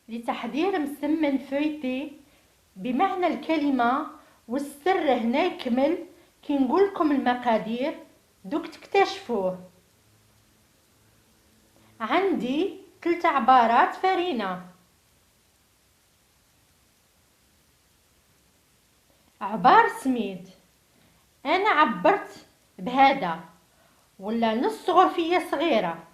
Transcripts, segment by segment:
لتحضير مسمن فويتي بمعنى الكلمة، والسر هنا يكمل كي نقولكم المقادير دوك تكتشفوه. عندي 3 عبارات فرينة. عبار سميد، انا عبرت بهذا ولا نص غرفية صغيرة.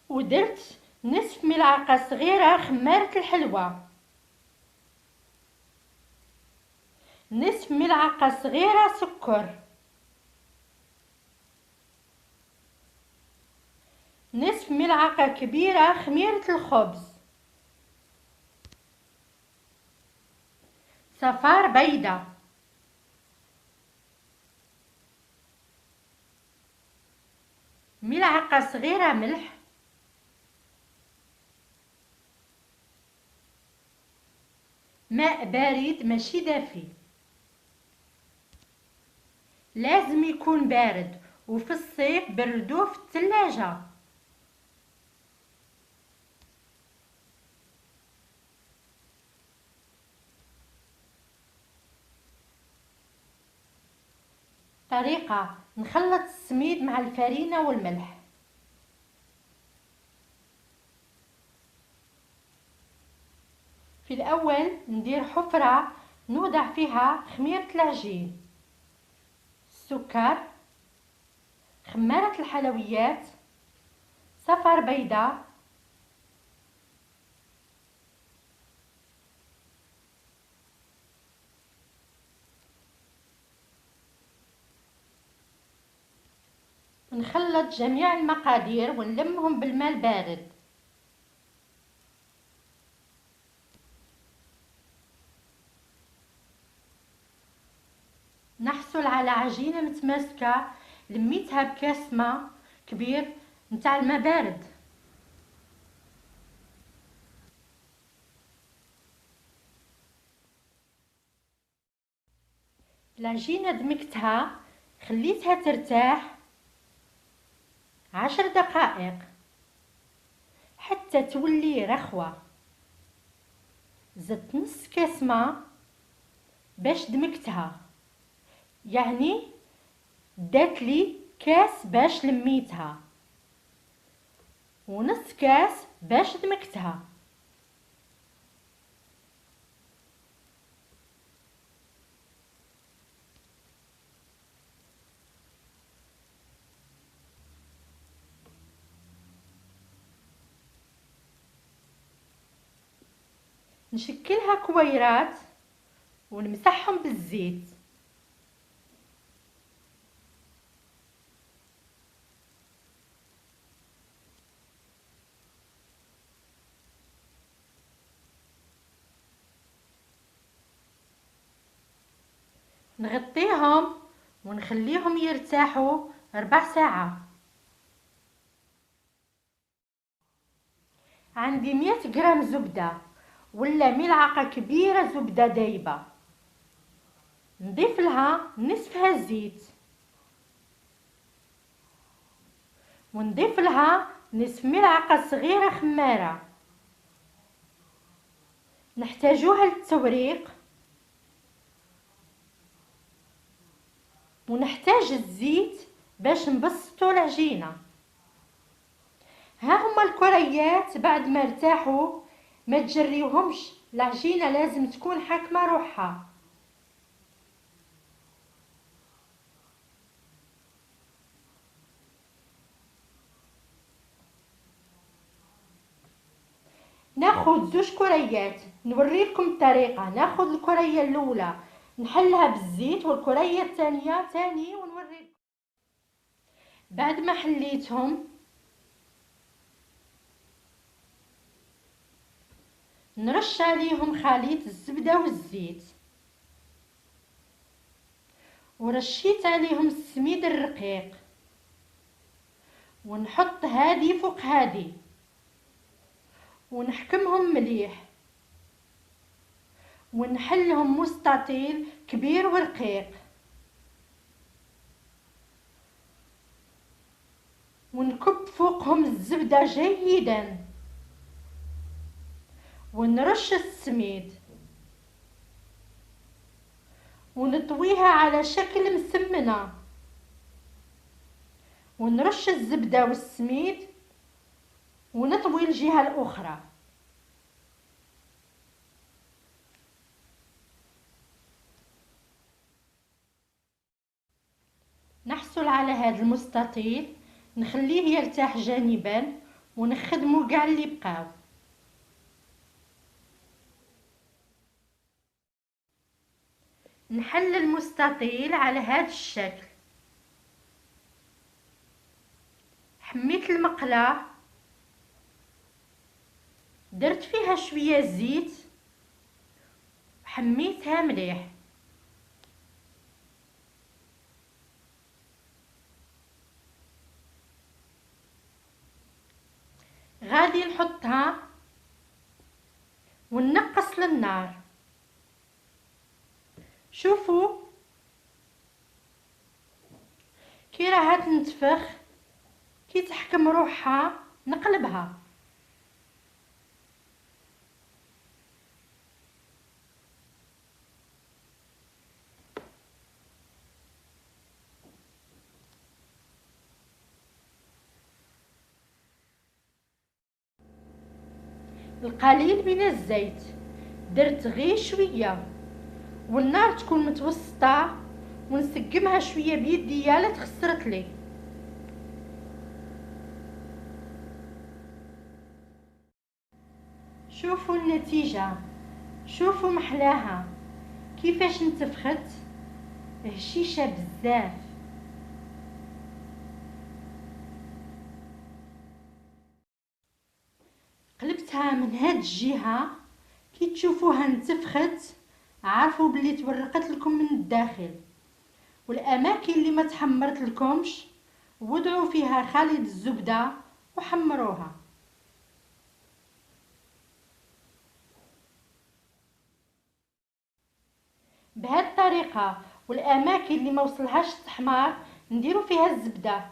ودرت نصف ملعقة صغيرة خمارة الحلوى، نصف ملعقة صغيرة سكر، نصف ملعقة كبيرة خميرة الخبز، صفار بيضة، ملعقة صغيرة ملح، ماء بارد ماشي دافي، لازم يكون بارد، وفي الصيف بردوه في الثلاجة. طريقة: نخلط السميد مع الفرينة والملح. في الأول ندير حفرة نوضع فيها خميرة العجين، السكر، خمارة الحلويات، صفر بيضة، نخلط جميع المقادير ونلمهم بالماء البارد. نحصل على عجينة متماسكة، لميتها بكاس ماء كبير نتاع الماء بارد. العجينة دمجتها، خليتها ترتاح 10 دقائق حتى تولي رخوة. زدت نص كاس ماء باش دمجتها، يعني دات لي كاس باش لميتها ونص كاس باش دمجتها. نشكلها كويرات ونمسحهم بالزيت. نغطيهم ونخليهم يرتاحوا 4 ساعات. عندي 100 جرام زبدة ولا ملعقة كبيرة زبدة دايبة، نضيف لها نصفها زيت، ونضيف لها نصف ملعقة صغيرة خمارة نحتاجوها للتوريق، ونحتاج الزيت باش نبسطوا العجينة. ها هما الكريات بعد ما ارتاحوا، ما تجريوهمش، العجينة لازم تكون حاكمة روحها. ناخد 2 كريات نوريلكم الطريقة. ناخد الكرية الاولى نحلها بالزيت، والكرية الثانية تاني ونوريلكم. بعد ما حليتهم نرش عليهم خليط الزبدة والزيت، ورشيت عليهم السميد الرقيق، ونحط هادي فوق هادي ونحكمهم مليح، ونحلهم مستطيل كبير ورقيق. ونكب فوقهم الزبدة جيدا، ونرش السميد، ونطويها على شكل مسمنة، ونرش الزبدة والسميد، ونطوي الجهة الأخرى. نحصل على هذا المستطيل، نخليه يرتاح جانبا، ونخدمو كاع اللي بقاو. نحل المستطيل على هذا الشكل. حميت المقلة، درت فيها شوية زيت، حميتها مليح. غادي نحطها وننقص للنار. شوفوا كي راها تنتفخ، كي تحكم روحها نقلبها. القليل من الزيت، درت غير شويه، والنار تكون متوسطه، ونسقمها شويه بيديا لا تخسرت لي. شوفوا النتيجه، شوفوا محلاها كيفاش انتفخت، هشيشه بزاف. قلبتها من هاد الجهه، كي تشوفوها انتفخت عارفوا بلي تورقت لكم من الداخل. والاماكن اللي ما تحمرت لكمش وضعوا فيها خليط الزبده وحمروها. بهذه الطريقه، والاماكن اللي ما وصلهاش التحمار نديروا فيها الزبده.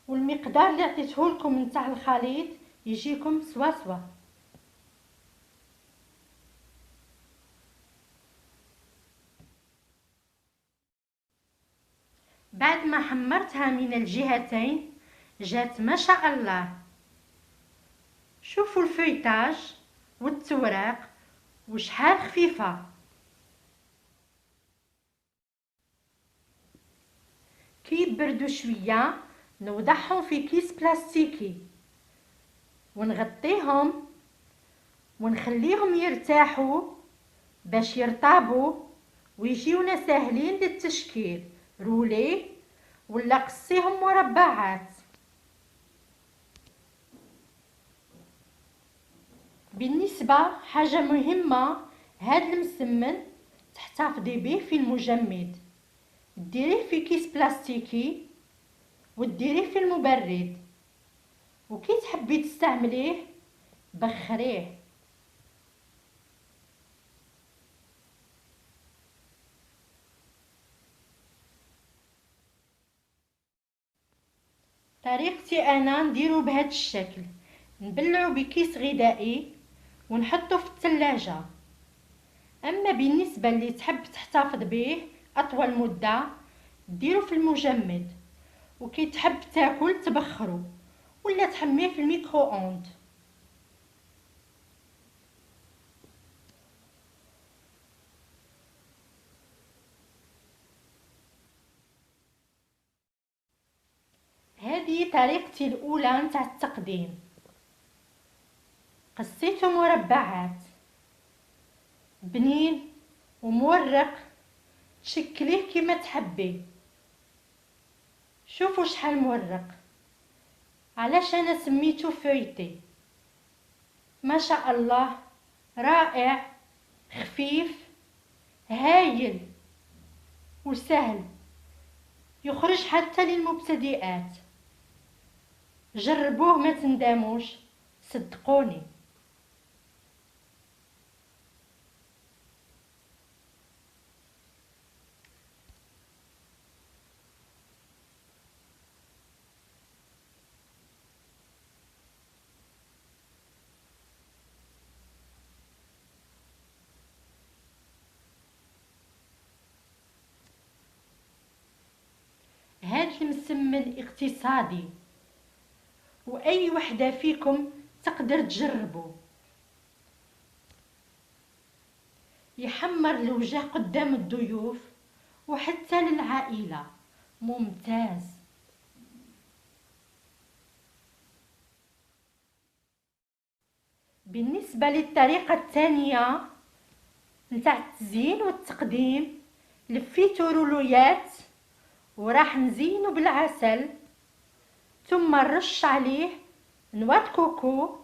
والمقدار اللي عطيته لكم نتاع الخليط يجيكم سوا. بعد ما حمرتها من الجهتين جات ما شاء الله. شوفوا الفيتاج والتوراق وشحال خفيفه. كي يبردوا شويه نوضعهم في كيس بلاستيكي، ونغطيهم ونخليهم يرتاحوا باش يرطبوا ويجيونا ساهلين للتشكيل، رولي ولا قصيهم مربعات. بالنسبة حاجة مهمة، هاد المسمن تحتفظي به في المجمد، ديريه في كيس بلاستيكي وديريه في المبرد، وكي تحبي تستعمليه بخريه. طريقتي انا نديرو بهذا الشكل، نبلعو بكيس غذائي ونحطو في الثلاجة. اما بالنسبه اللي تحب تحتفظ به اطول مده ديرو في المجمد، وكي تحب تاكل تبخرو ولا تحميه في الميكرو اوند. هذه طريقتي الاولى نتاع التقديم. قصيته مربعات بنين ومورق، تشكليه كما تحبي. شوفوا شحال مورق، علاش انا سميته فويتي. ما شاء الله، رائع، خفيف، هايل وسهل، يخرج حتى للمبتدئات. جربوه ما تندموش، صدقوني. مسمن اقتصادي، وأي وحدة فيكم تقدر تجربه. يحمر الوجه قدام الضيوف وحتى للعائلة، ممتاز. بالنسبة للطريقة الثانية نتاع التزيين والتقديم، لفيتو رولويات وراح نزينو بالعسل، ثم نرش عليه نواه كوكو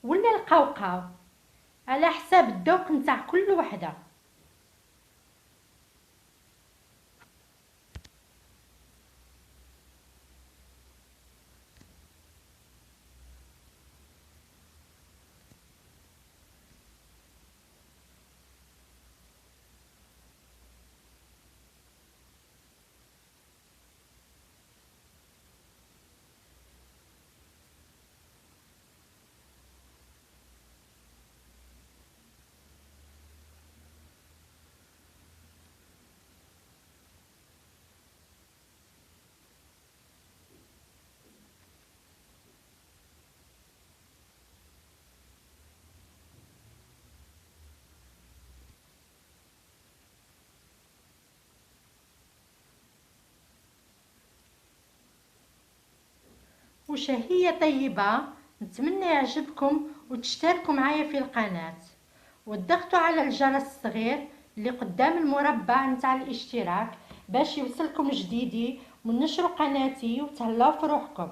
ولا القوقاو على حساب الذوق نتاع كل وحده. وشهية طيبة، نتمنى يعجبكم وتشتركوا معايا في القناة وتضغطوا على الجرس الصغير اللي قدام المربع نتاع الاشتراك باش يوصلكم جديدي ونشروا قناتي، وتهلاو في روحكم.